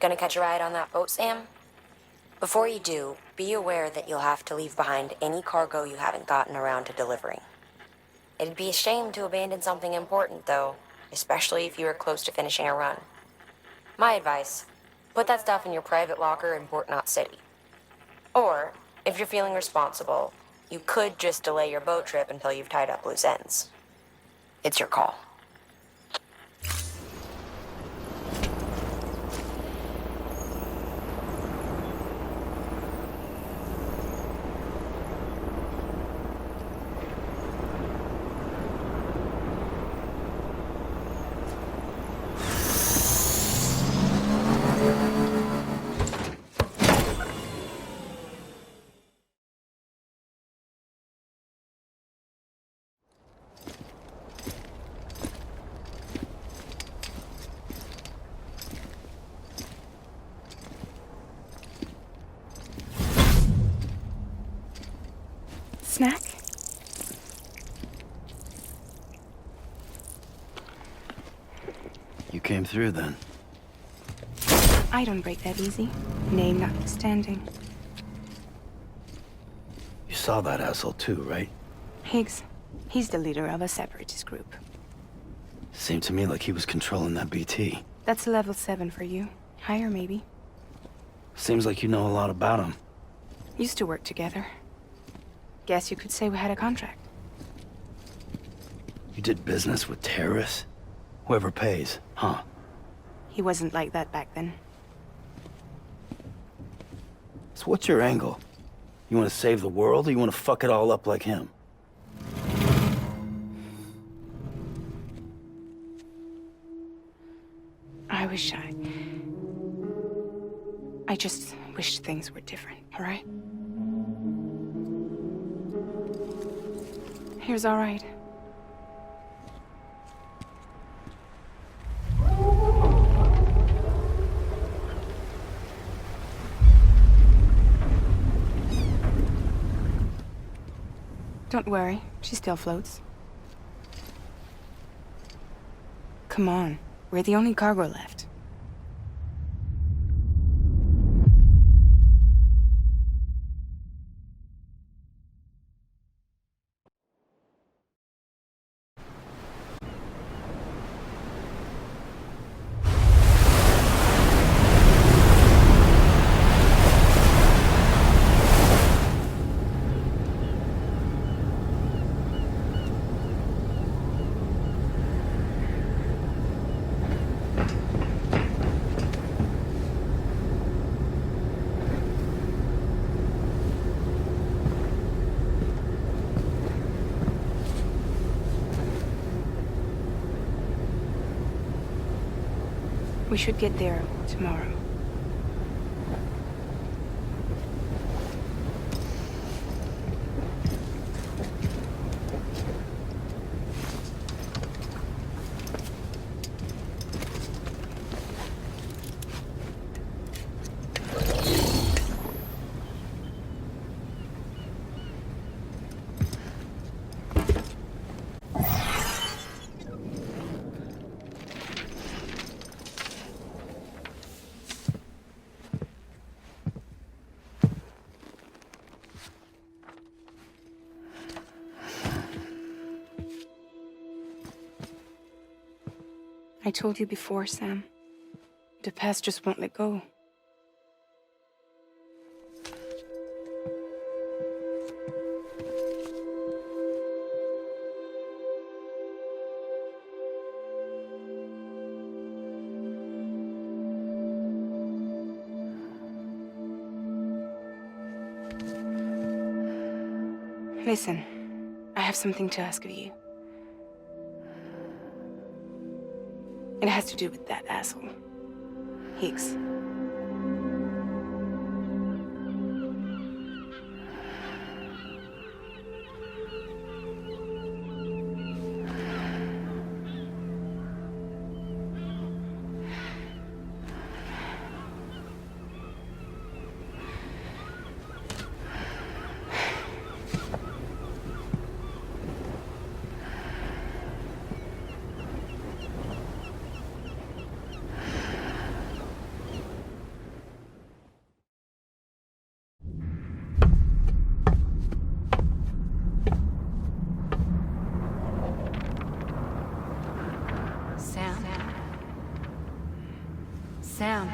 Gonna catch a ride on that boat, Sam? Before you do, be aware that you'll have to leave behind any cargo you haven't gotten around to delivering. It'd be a shame to abandon something important, though, especially if you are close to finishing a run. My advice, put that stuff in your private locker in Port Knot City. Or, if you're feeling responsible, you could just delay your boat trip until you've tied up loose ends. It's your call. Snack? You came through then. I don't break that easy. Name notwithstanding. You saw that asshole too, right? Higgs. He's the leader of a separatist group. Seemed to me like he was controlling that BT. That's level 7 for you. Higher, maybe. Seems like you know a lot about him. Used to work together. Guess you could say we had a contract. You did business with terrorists? Whoever pays, huh? He wasn't like that back then. So what's your angle? You want to save the world, or you want to fuck it all up like him? I just wish things were different, all right? Here's all right. Don't worry, she still floats. Come on, we're the only cargo left. We should get there tomorrow. I told you before, Sam. The past just won't let go. Listen, I have something to ask of you. It has to do with that asshole, Higgs. Sam.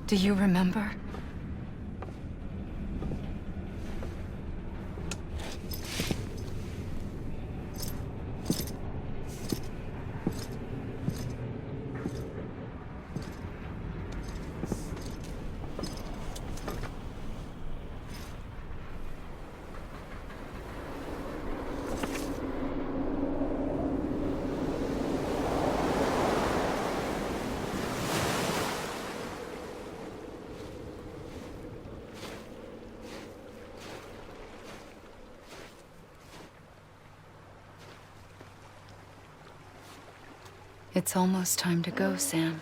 Do you remember? It's almost time to go, Sam.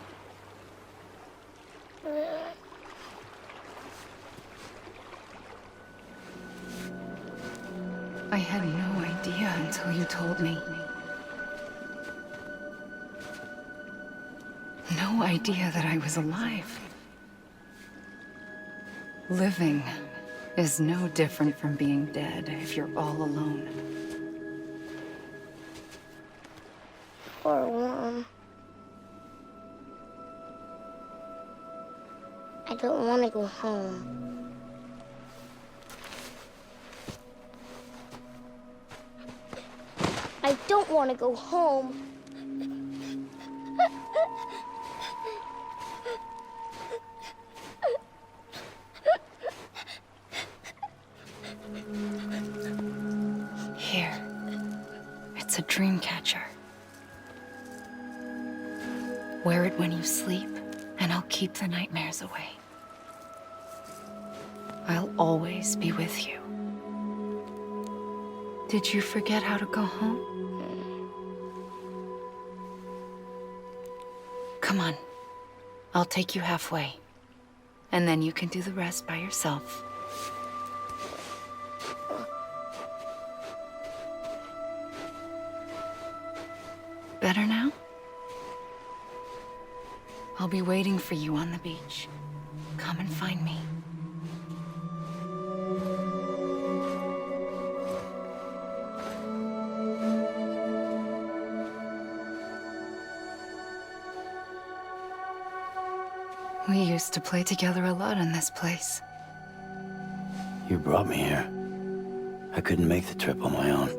I had no idea until you told me. No idea that I was alive. Living is no different from being dead if you're all alone. Poor Mom. I don't want to go home. I don't want to go home. Here. It's a dream catcher. Wear it when you sleep, and I'll keep the nightmares away. I'll always be with you. Did you forget how to go home? Come on. I'll take you halfway. And then you can do the rest by yourself. Better now? I'll be waiting for you on the beach. Come and find me. We used to play together a lot in this place. You brought me here. I couldn't make the trip on my own.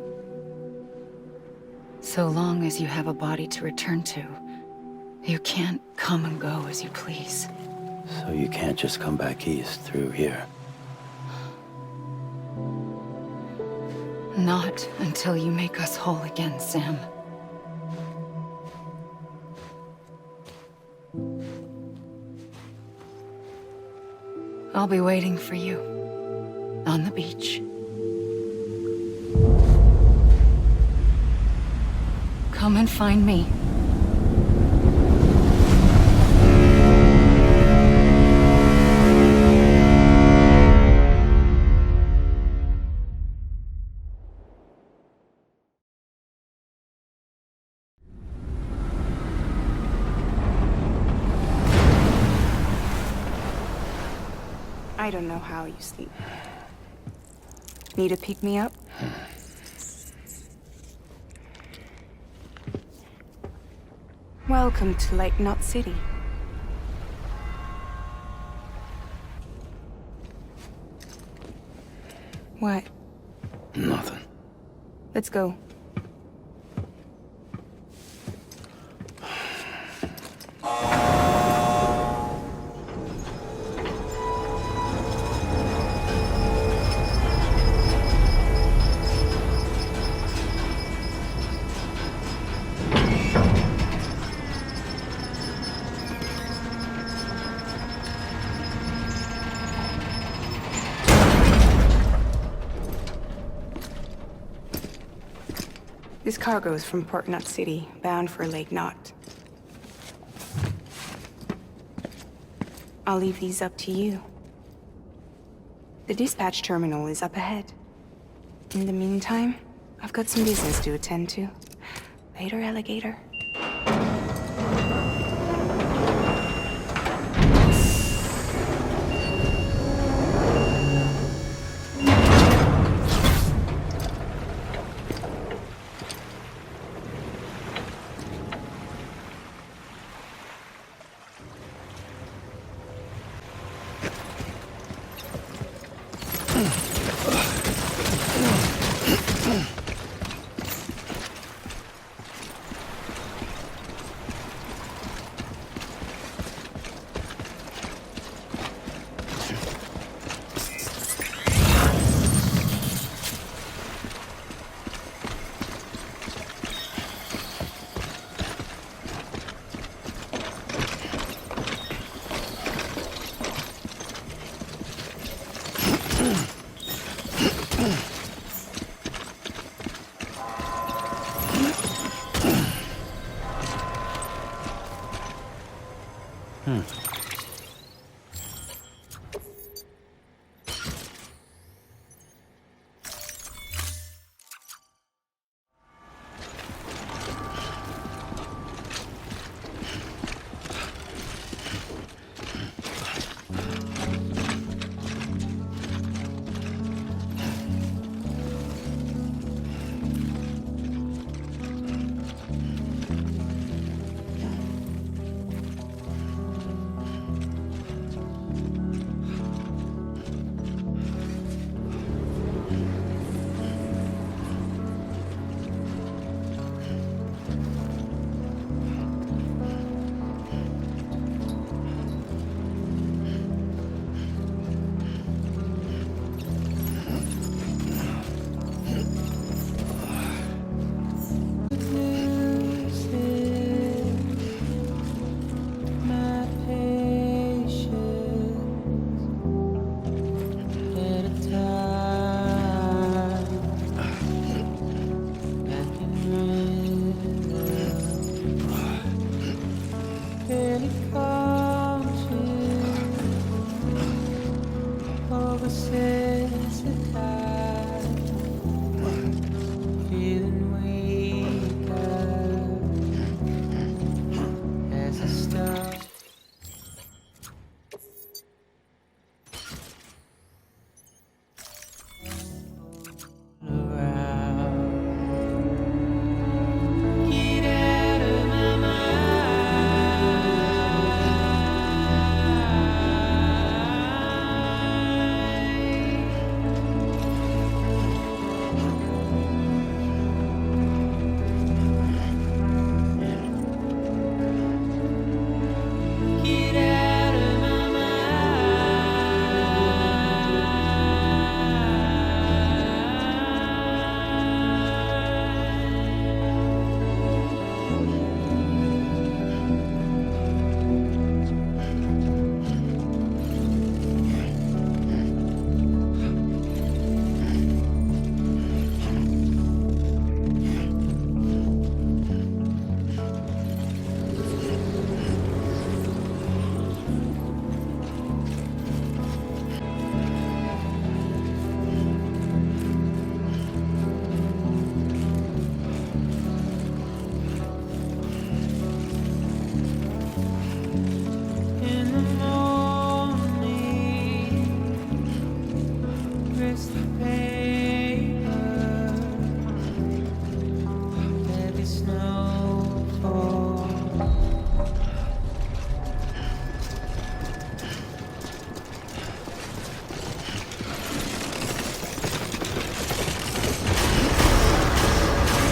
So long as you have a body to return to, you can't come and go as you please. So you can't just come back east through here? Not until you make us whole again, Sam. I'll be waiting for you on the beach. Come and find me. I don't know how you sleep. Need to pick me up? Welcome to Lake Knot City. What? Nothing. Let's go. This cargo is from Port Knot City, bound for Lake Knot. I'll leave these up to you. The dispatch terminal is up ahead. In the meantime, I've got some business to attend to. Later, alligator.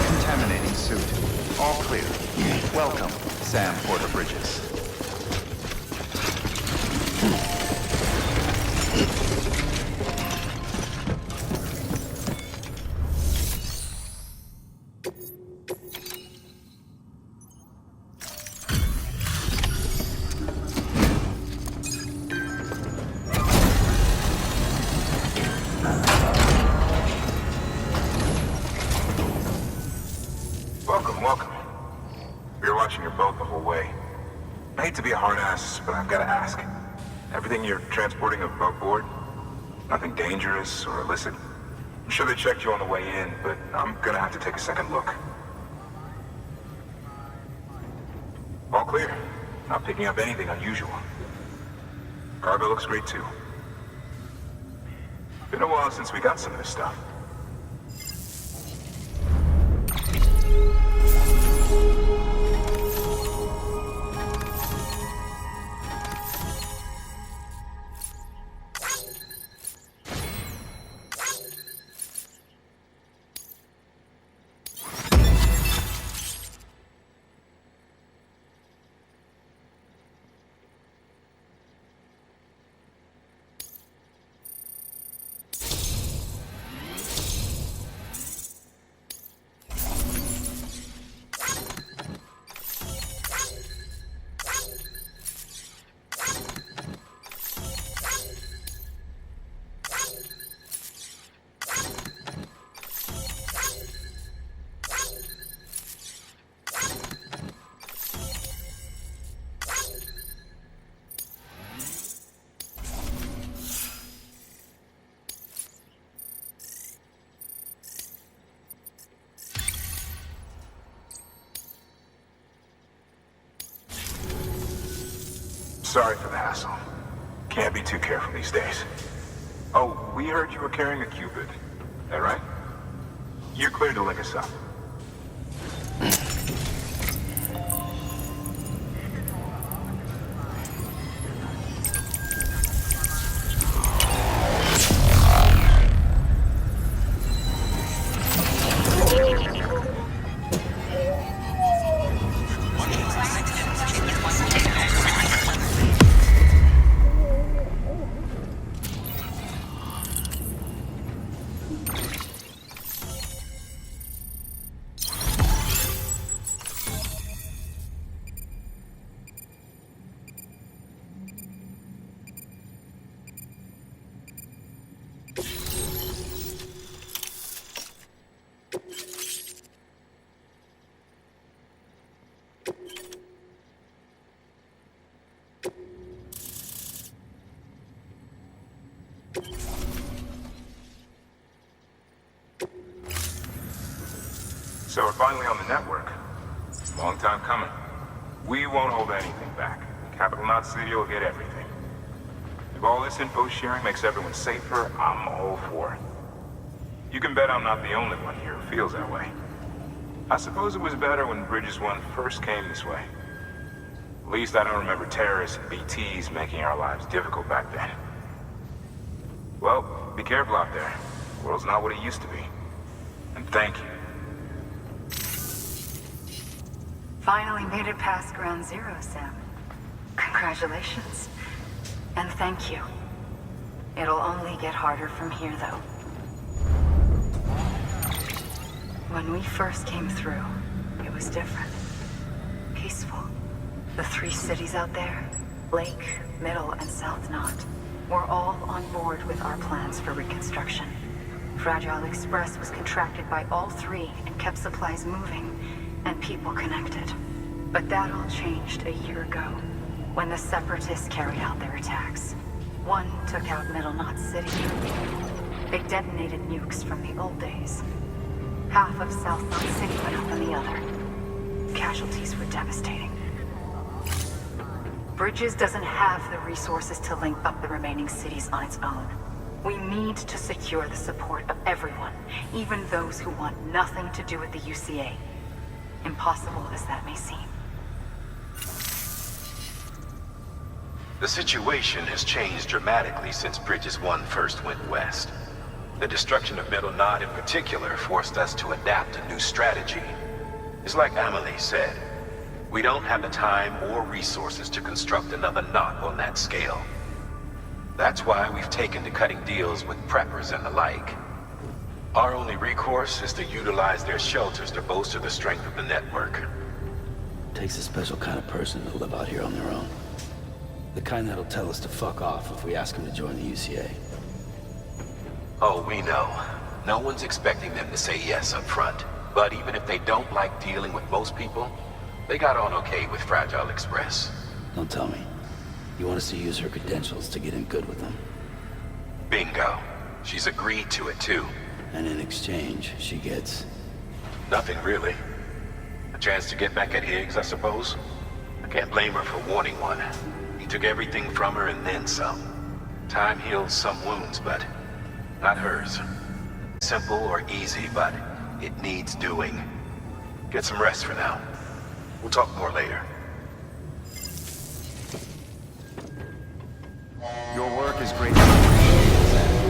Contaminating suit. All clear. Welcome, Sam Porter Bridges. Welcome. We were watching your boat the whole way. I hate to be a hard ass, but I've got to ask. Everything you're transporting above board? Nothing dangerous or illicit? I'm sure they checked you on the way in, but I'm gonna have to take a second look. All clear. Not picking up anything unusual. Cargo looks great too. Been a while since we got some of this stuff. Sorry for the hassle. Can't be too careful these days. Oh, we heard you were carrying a Cupid. That right? You're clear to link us up. So we're finally on the network. Long time coming. We won't hold anything back. Capital Knot City will get everything. If all this info sharing makes everyone safer, I'm all for it. You can bet I'm not the only one here who feels that way. I suppose it was better when Bridges 1 first came this way. At least I don't remember terrorists and BTs making our lives difficult back then. Well, be careful out there. The world's not what it used to be. And thank you. Finally made it past ground zero, Sam. Congratulations. And thank you. It'll only get harder from here, though. When we first came through, it was different. Peaceful. The 3 cities out there, Lake, Middle, and South Knot, were all on board with our plans for reconstruction. Fragile Express was contracted by all 3 and kept supplies moving and people connected. But that all changed a year ago, when the Separatists carried out their attacks. One took out Middle Knot City. They detonated nukes from the old days. Half of South Knot City went up in the other. Casualties were devastating. Bridges doesn't have the resources to link up the remaining cities on its own. We need to secure the support of everyone, even those who want nothing to do with the UCA. Impossible as that may seem. The situation has changed dramatically since Bridges 1 first went west. The destruction of Middle Knot in particular forced us to adapt a new strategy. It's like Amelie said, we don't have the time or resources to construct another knot on that scale. That's why we've taken to cutting deals with preppers and the like. Our only recourse is to utilize their shelters to bolster the strength of the network. Takes a special kind of person to live out here on their own. The kind that'll tell us to fuck off if we ask them to join the UCA. Oh, we know. No one's expecting them to say yes up front. But even if they don't like dealing with most people, they got on okay with Fragile Express. Don't tell me. You want us to use her credentials to get in good with them. Bingo. She's agreed to it too. And in exchange, she gets... Nothing really. A chance to get back at Higgs, I suppose? I can't blame her for wanting one. He took everything from her and then some. Time heals some wounds, but not hers. Simple or easy, but it needs doing. Get some rest for now. We'll talk more later. Your work is greatly appreciated, Sam.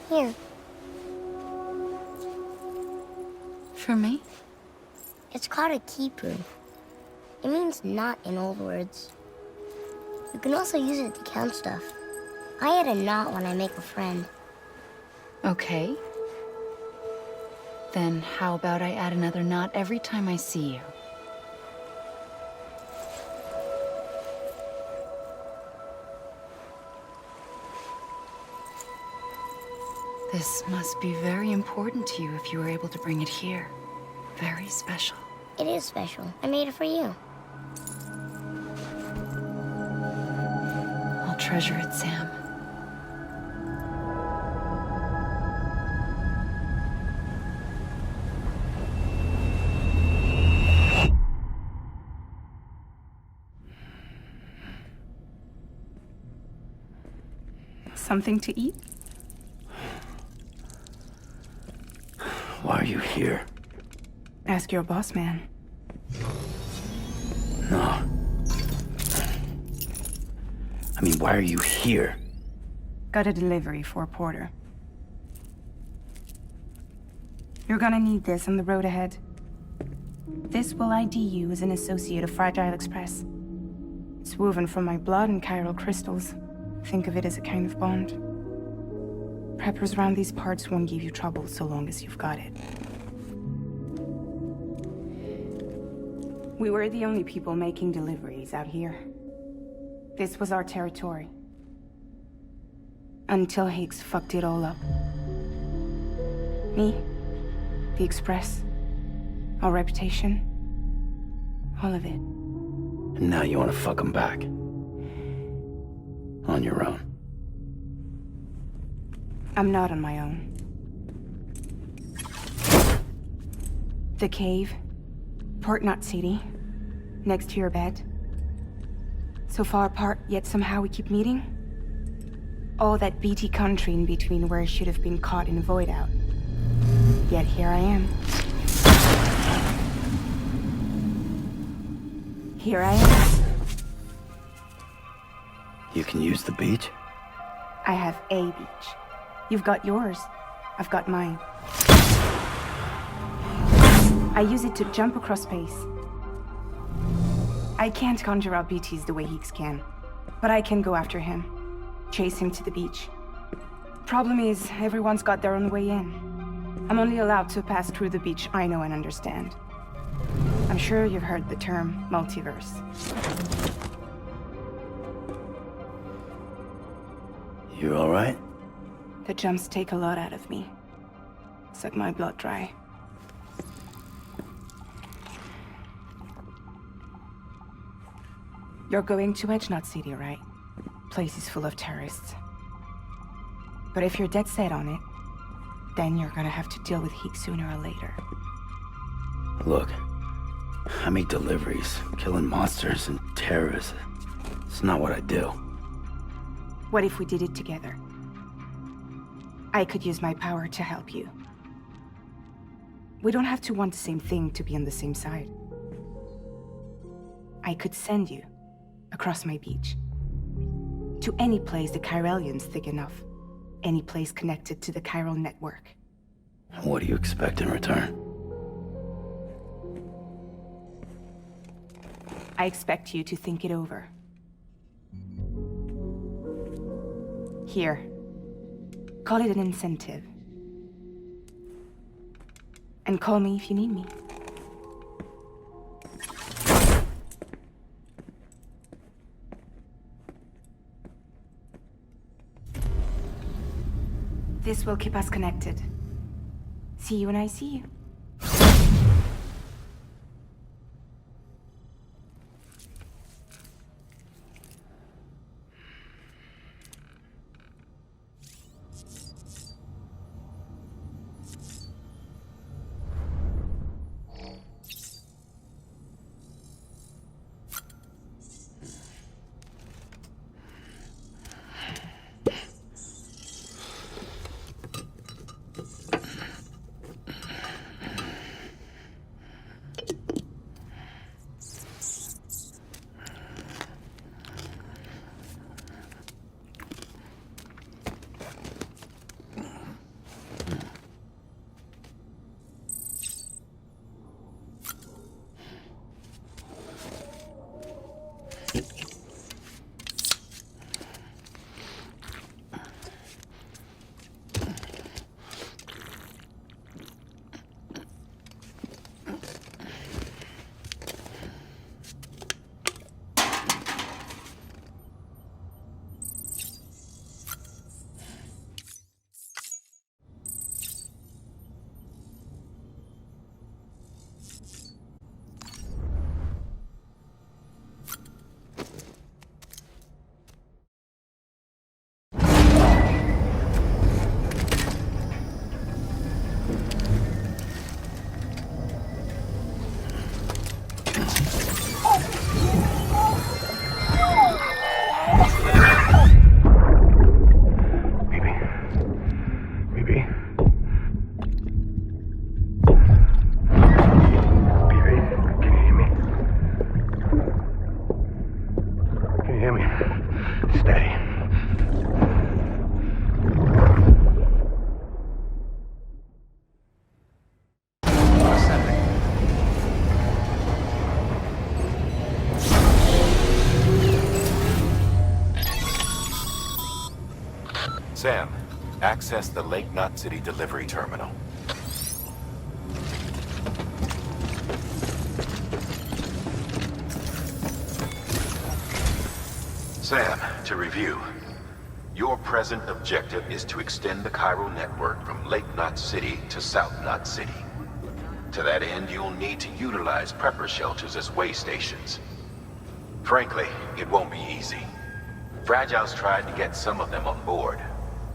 Here. For me? It's called a keeper. It means knot in old words. You can also use it to count stuff. I add a knot when I make a friend. Okay. Then how about I add another knot every time I see you? This must be very important to you if you were able to bring it here. Very special. It is special. I made it for you. I'll treasure it, Sam. Something to eat? Why are you here? Ask your boss man. No. I mean, why are you here? Got a delivery for Porter. You're gonna need this on the road ahead. This will ID you as an associate of Fragile Express. It's woven from my blood and chiral crystals. Think of it as a kind of bond. Preppers around these parts won't give you trouble so long as you've got it. We were the only people making deliveries out here. This was our territory. Until Higgs fucked it all up. Me, the Express, our reputation, all of it. And now you want to fuck him back. On your own. I'm not on my own. The cave, Port Knot City, next to your bed. So far apart, yet somehow we keep meeting. All that BT country in between where I should have been caught in a void out. Yet here I am. Here I am. You can use the beach? I have a beach. You've got yours. I've got mine. I use it to jump across space. I can't conjure up BTs the way Higgs can, but I can go after him, chase him to the beach. Problem is, everyone's got their own way in. I'm only allowed to pass through the beach I know and understand. I'm sure you've heard the term multiverse. You all right? The jumps take a lot out of me. Suck my blood dry. You're going to Edge City, right? Place is full of terrorists. But if you're dead set on it, then you're gonna have to deal with heat sooner or later. Look, I make deliveries, killing monsters and terrorists. It's not what I do. What if we did it together? I could use my power to help you. We don't have to want the same thing to be on the same side. I could send you across my beach. To any place the Chiralian's thick enough. Any place connected to the chiral network. What do you expect in return? I expect you to think it over. Here. Call it an incentive. And call me if you need me. This will keep us connected. See you when I see you. Sam, access the Lake Knot City delivery terminal. Sam, to review. Your present objective is to extend the chiral network from Lake Knot City to South Knot City. To that end, you'll need to utilize prepper shelters as way stations. Frankly, it won't be easy. Fragile's tried to get some of them on board,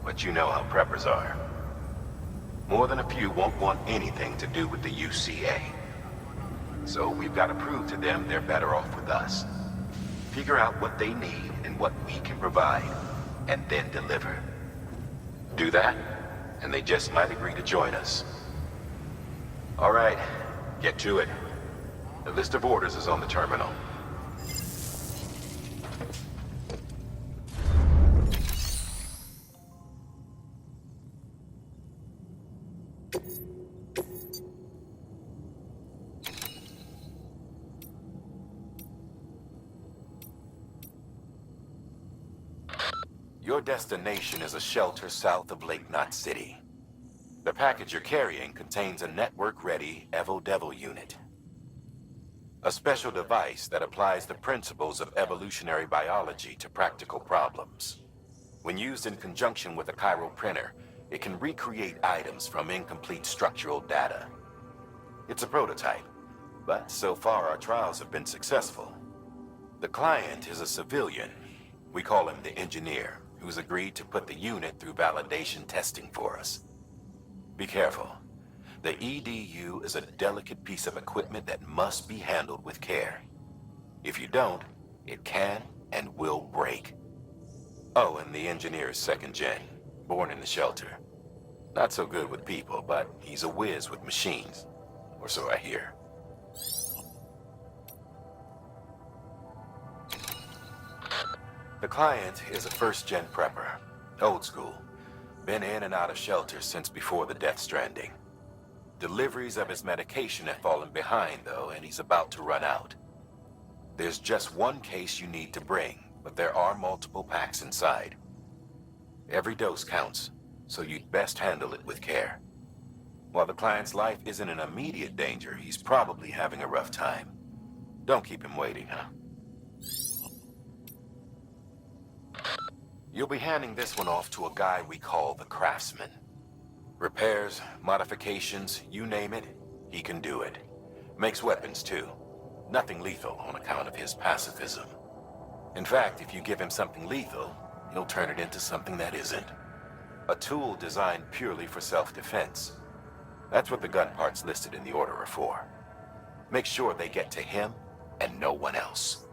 but you know how preppers are. More than a few won't want anything to do with the UCA. So we've got to prove to them they're better off with us. Figure out what they need and what we can provide, and then deliver. Do that, and they just might agree to join us. All right, get to it. The list of orders is on the terminal. Your destination is a shelter south of Lake Knot City. The package you're carrying contains a network-ready Evo-Devil unit. A special device that applies the principles of evolutionary biology to practical problems. When used in conjunction with a chiral printer, it can recreate items from incomplete structural data. It's a prototype, but so far our trials have been successful. The client is a civilian. We call him the engineer, who's agreed to put the unit through validation testing for us. Be careful. The EDU is a delicate piece of equipment that must be handled with care. If you don't, it can and will break. Oh, and the engineer is second gen, born in the shelter. Not so good with people, but he's a whiz with machines. Or so I hear. The client is a first-gen prepper. Old school. Been in and out of shelters since before the death Stranding. Deliveries of his medication have fallen behind, though, and he's about to run out. There's just one case you need to bring, but there are multiple packs inside. Every dose counts, so you'd best handle it with care. While the client's life isn't in immediate danger, he's probably having a rough time. Don't keep him waiting, huh? You'll be handing this one off to a guy we call the Craftsman. Repairs, modifications, you name it, he can do it. Makes weapons too. Nothing lethal on account of his pacifism. In fact, if you give him something lethal, he'll turn it into something that isn't. A tool designed purely for self-defense. That's what the gun parts listed in the order are for. Make sure they get to him and no one else.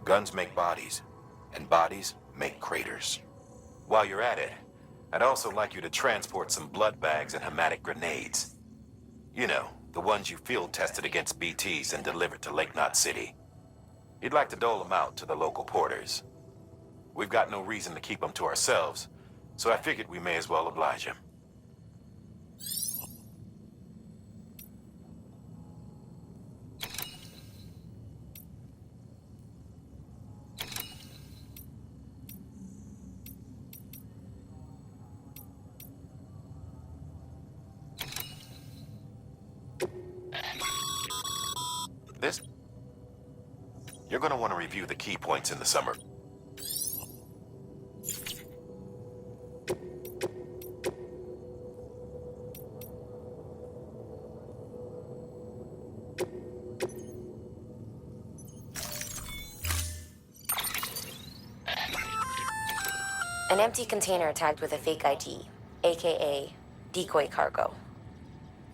Guns make bodies, and bodies make craters. While you're at it, I'd also like you to transport some blood bags and hematic grenades. You know, the ones you field tested against BTs and delivered to Lake Knot City. You'd like to dole them out to the local porters. We've got no reason to keep them to ourselves, so I figured we may as well oblige him. You're going to want to review the key points in the summer. An empty container tagged with a fake ID, aka decoy cargo.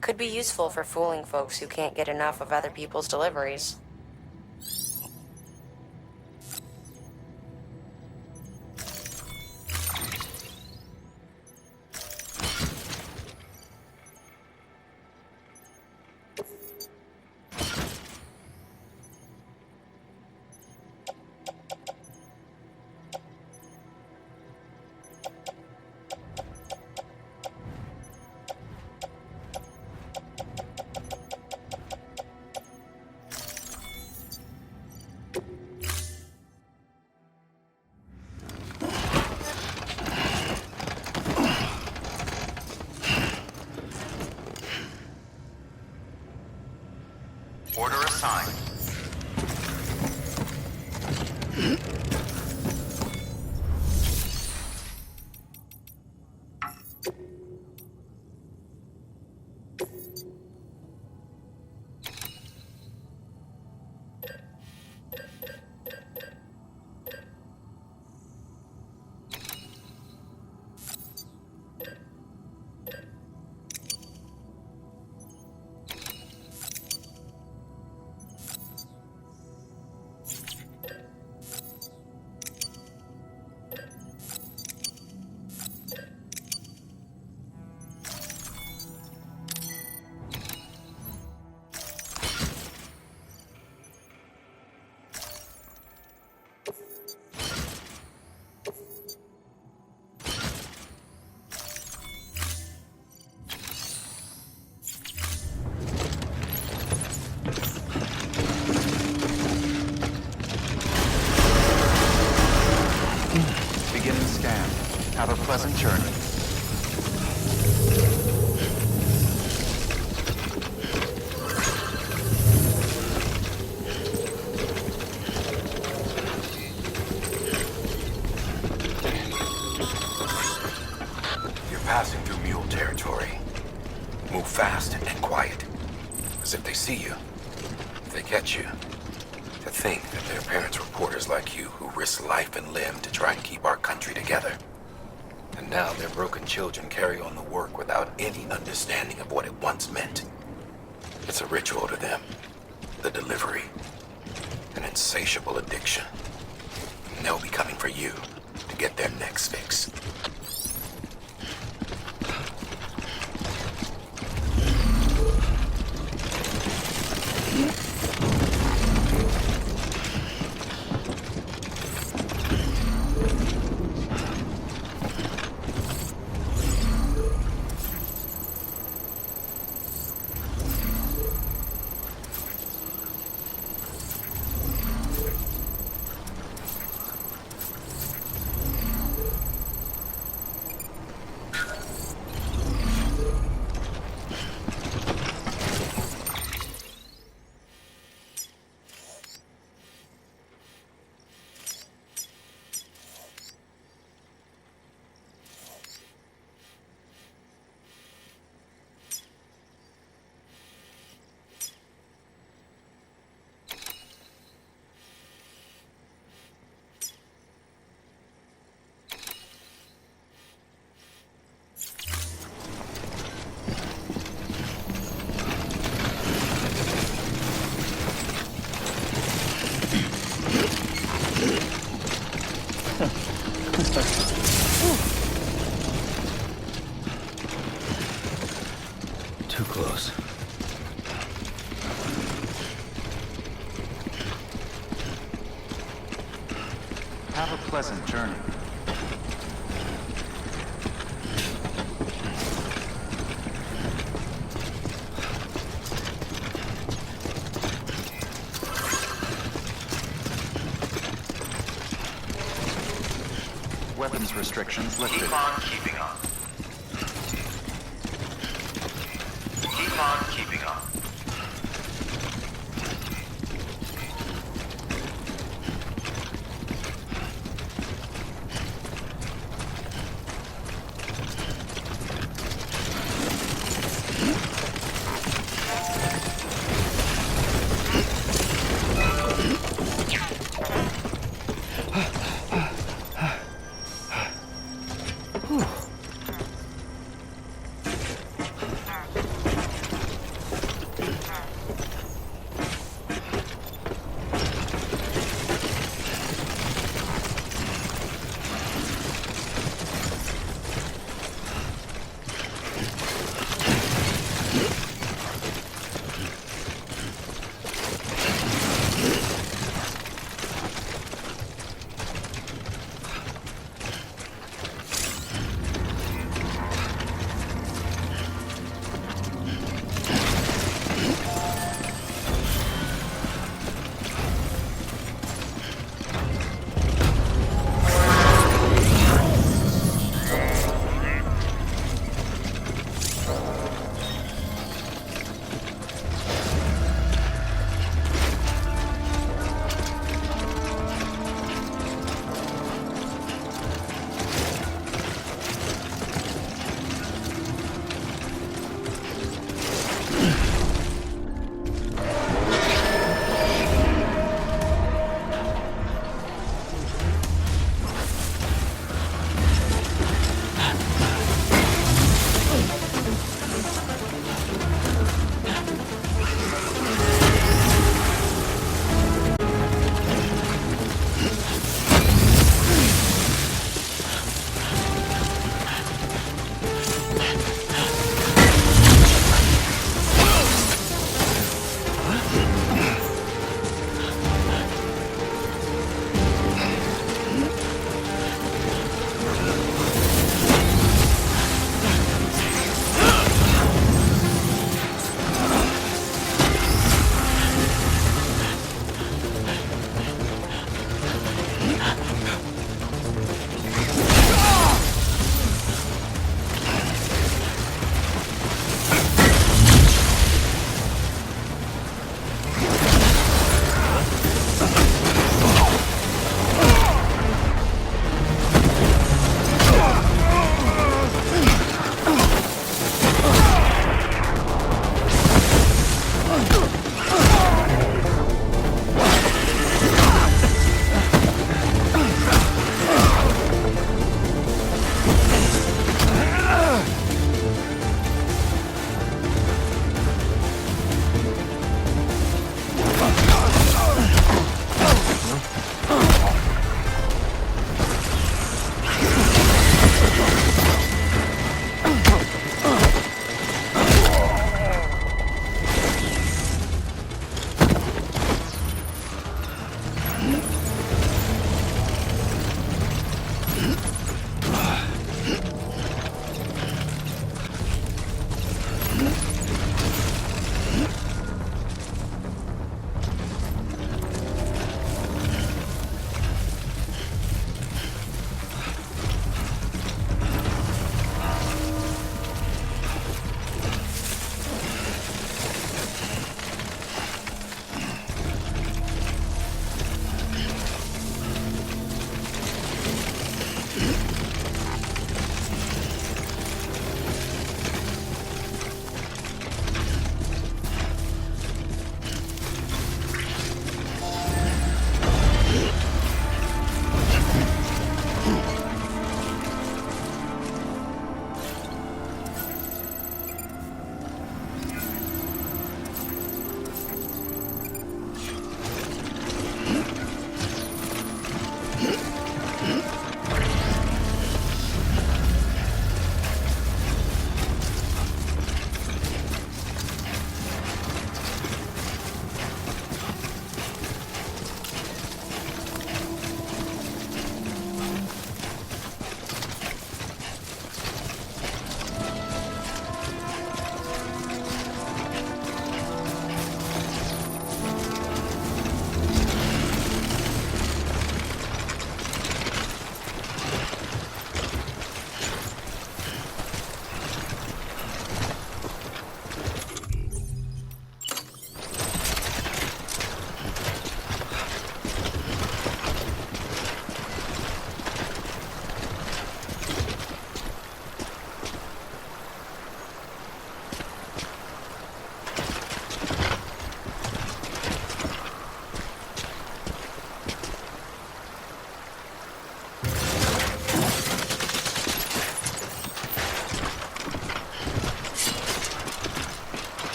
Could be useful for fooling folks who can't get enough of other people's deliveries. Order assigned. pleasant journey. You're passing through mule territory. Move fast and quiet. Because if they see you, if they catch you, to think that their parents were porters like you who risked life and limb to try and keep our country together. And now their broken children carry on the work without any understanding of what it once meant. It's a ritual to them. The delivery. An insatiable addiction. And they'll be coming for you to get their next fix. Too close. Have a pleasant journey. Weapons restrictions lifted. Keep on keeping on. Keep on keeping on.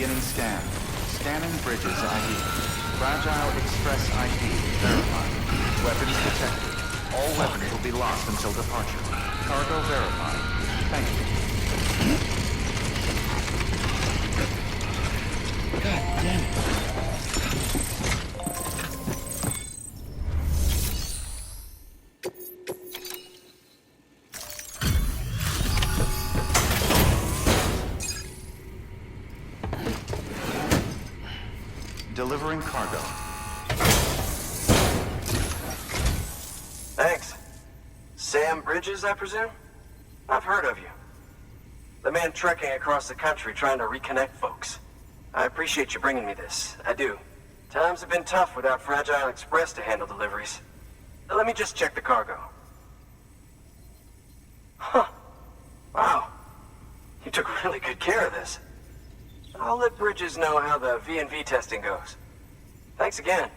Beginning scan. Scanning bridges ID. Fragile Express ID verified. Weapons detected. All weapons will be lost until departure. Cargo verified. Thank you. God damn it. Delivering cargo. Thanks. Sam Bridges, I presume? I've heard of you. The man trekking across the country trying to reconnect folks. I appreciate you bringing me this. I do. Times have been tough without Fragile Express to handle deliveries. Let me just check the cargo. Huh. Wow. You took really good care of this. I'll let Bridges know how the V&V testing goes. Thanks again.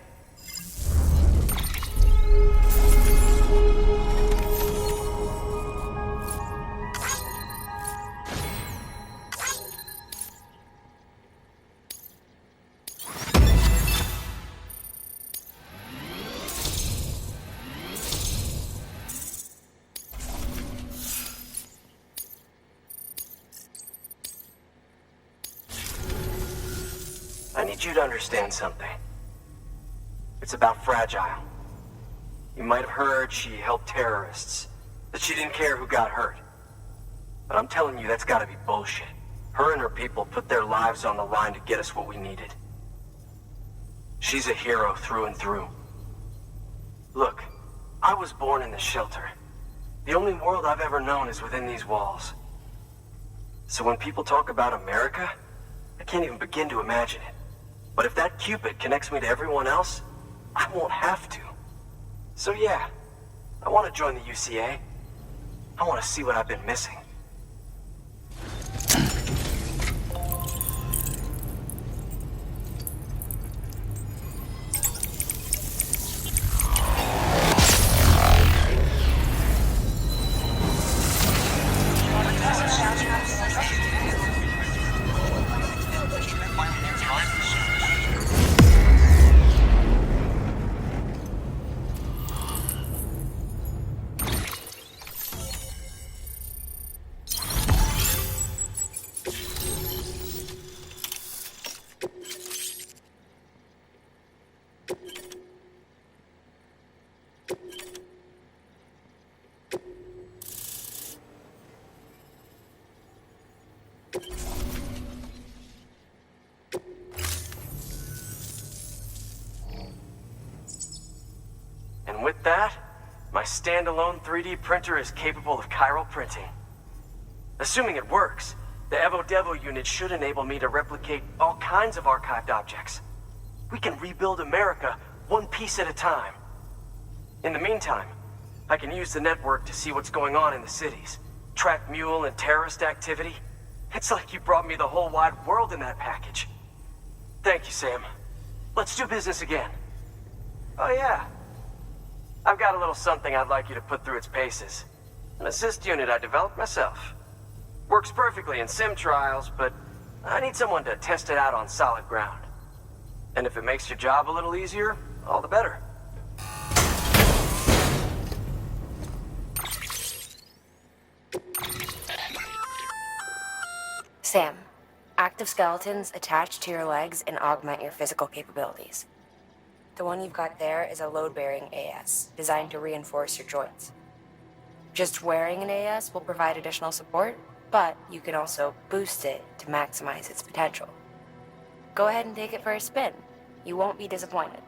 I need you to understand something. It's about Fragile. You might have heard she helped terrorists, that she didn't care who got hurt. But I'm telling you, that's gotta be bullshit. Her and her people put their lives on the line to get us what we needed. She's a hero through and through. Look, I was born in the shelter. The only world I've ever known is within these walls. So when people talk about America, I can't even begin to imagine it. But if that Cupid connects me to everyone else, I won't have to. So yeah, I want to join the UCA. I want to see what I've been missing. And with that, my standalone 3D printer is capable of chiral printing. Assuming it works, the Evo Devo unit should enable me to replicate all kinds of archived objects. We can rebuild America one piece at a time. In the meantime, I can use the network to see what's going on in the cities, track mule and terrorist activity. It's like you brought me the whole wide world in that package. Thank you, Sam. Let's do business again. Oh yeah. I've got a little something I'd like you to put through its paces. An assist unit I developed myself. Works perfectly in sim trials, but I need someone to test it out on solid ground. And if it makes your job a little easier, all the better. Sam, active skeletons attach to your legs and augment your physical capabilities. The one you've got there is a load-bearing AS, designed to reinforce your joints. Just wearing an AS will provide additional support, but you can also boost it to maximize its potential. Go ahead and take it for a spin. You won't be disappointed.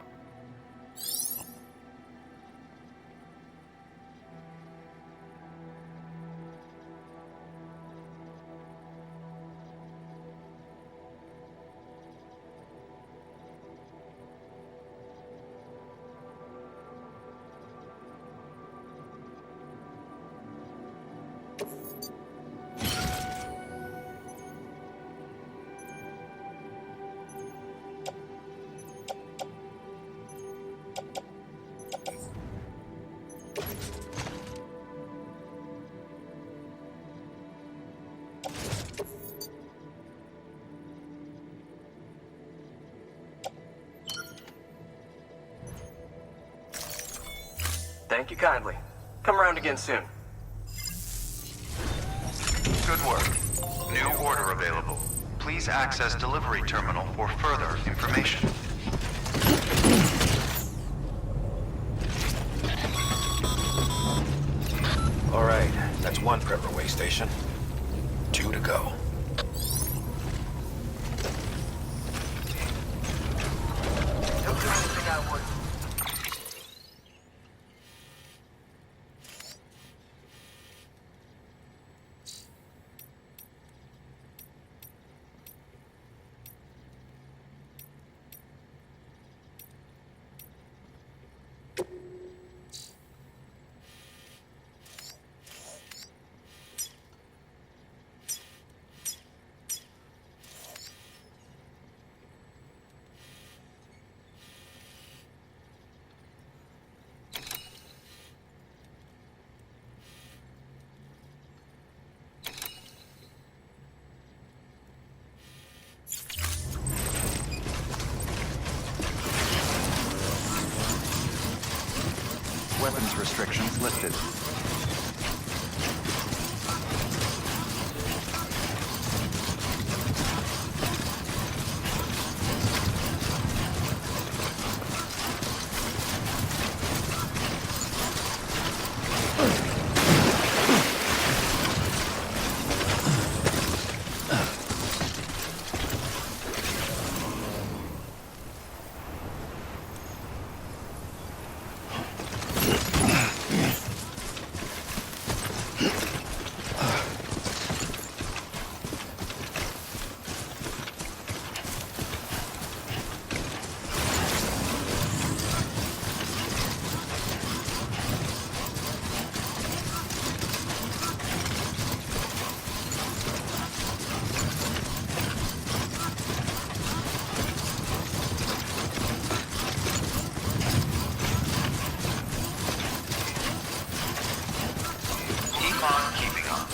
Thank you kindly. Come around again soon. Good work. New order available. Please access delivery terminal for further information. All right, that's one prepper way station. 2 to go. Don't do anything I wouldn't. Weapons restrictions lifted. Keep on keeping on.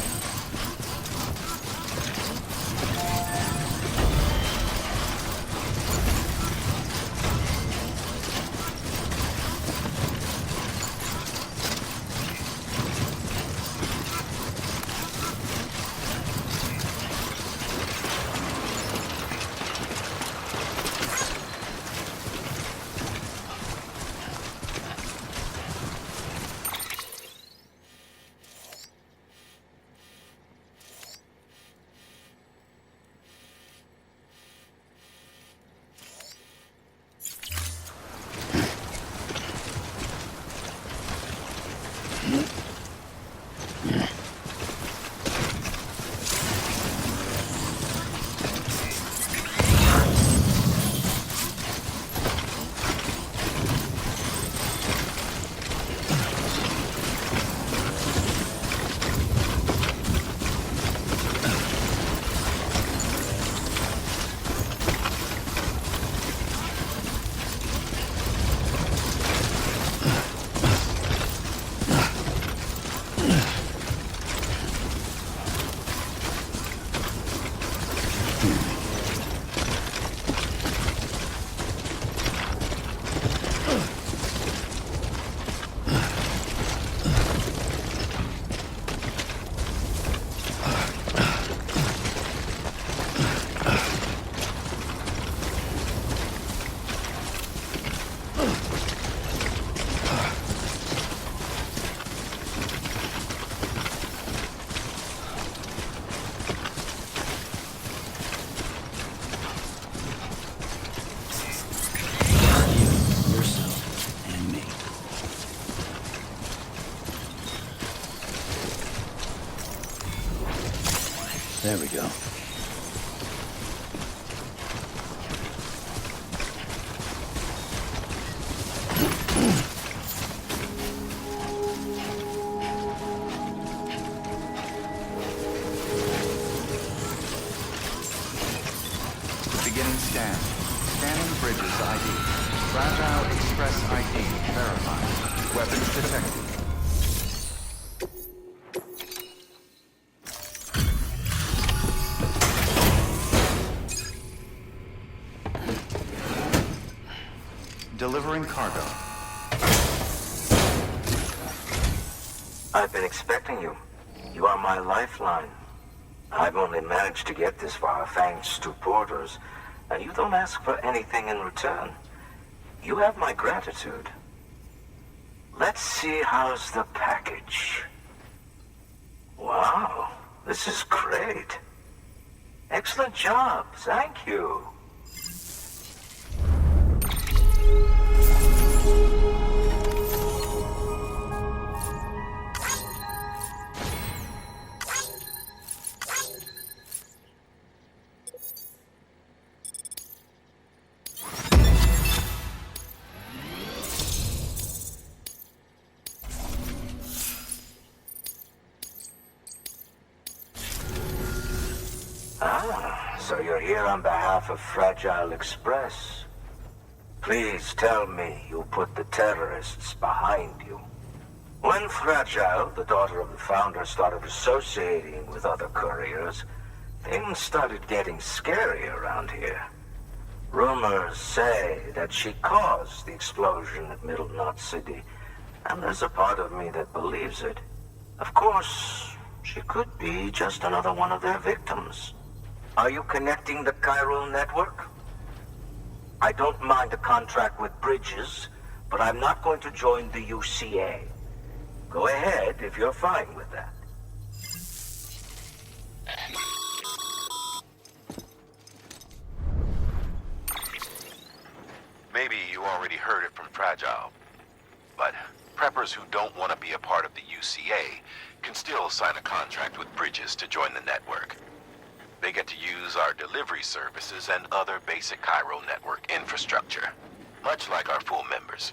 There we go. Beginning scan. Scanning bridges ID. Fragile Express ID verified. Weapons detected. Delivering cargo. I've been expecting you. You are my lifeline. I've only managed to get this far thanks to Porters, and you don't ask for anything in return. You have my gratitude. Let's see how's the package. Wow, this is great. Excellent job, thank you. So you're here on behalf of Fragile Express. Please tell me you put the terrorists behind you. When Fragile, the daughter of the founder, started associating with other couriers, things started getting scary around here. Rumors say that she caused the explosion at Middle Knot City, and there's a part of me that believes it. Of course, she could be just another one of their victims. Are you connecting the chiral network? I don't mind a contract with Bridges, but I'm not going to join the UCA. Go ahead if you're fine with that. Maybe you already heard it from Fragile, but preppers who don't want to be a part of the UCA can still sign a contract with Bridges to join the network. They get to use our delivery services and other basic chiral network infrastructure, much like our full members.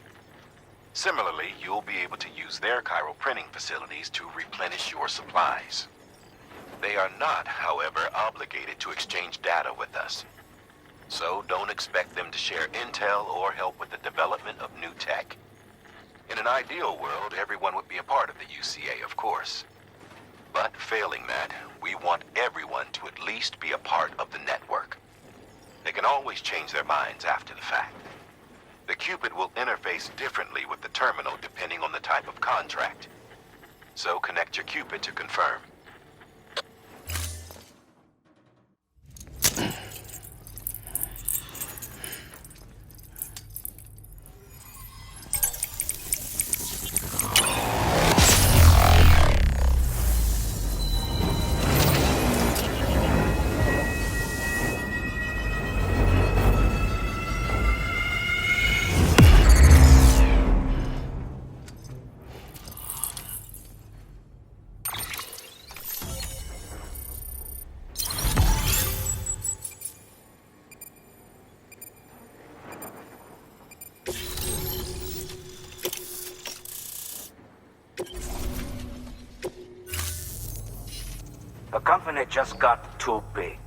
Similarly, you'll be able to use their chiral printing facilities to replenish your supplies. They are not, however, obligated to exchange data with us. So don't expect them to share intel or help with the development of new tech. In an ideal world, everyone would be a part of the UCA, of course. But failing that, we want everyone to at least be a part of the network. They can always change their minds after the fact. The Cupid will interface differently with the terminal depending on the type of contract. So connect your Cupid to confirm. The company just got too big.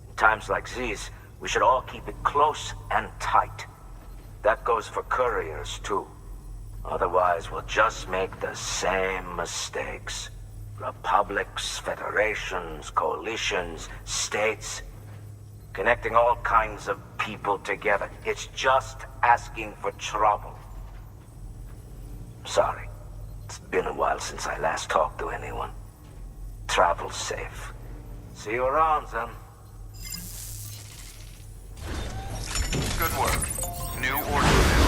In times like these, we should all keep it close and tight. That goes for couriers, too. Otherwise, we'll just make the same mistakes. Republics, federations, coalitions, states. Connecting all kinds of people together. It's just asking for trouble. Sorry. It's been a while since I last talked to anyone. Travel safe. See you around, then. Good work. New order available.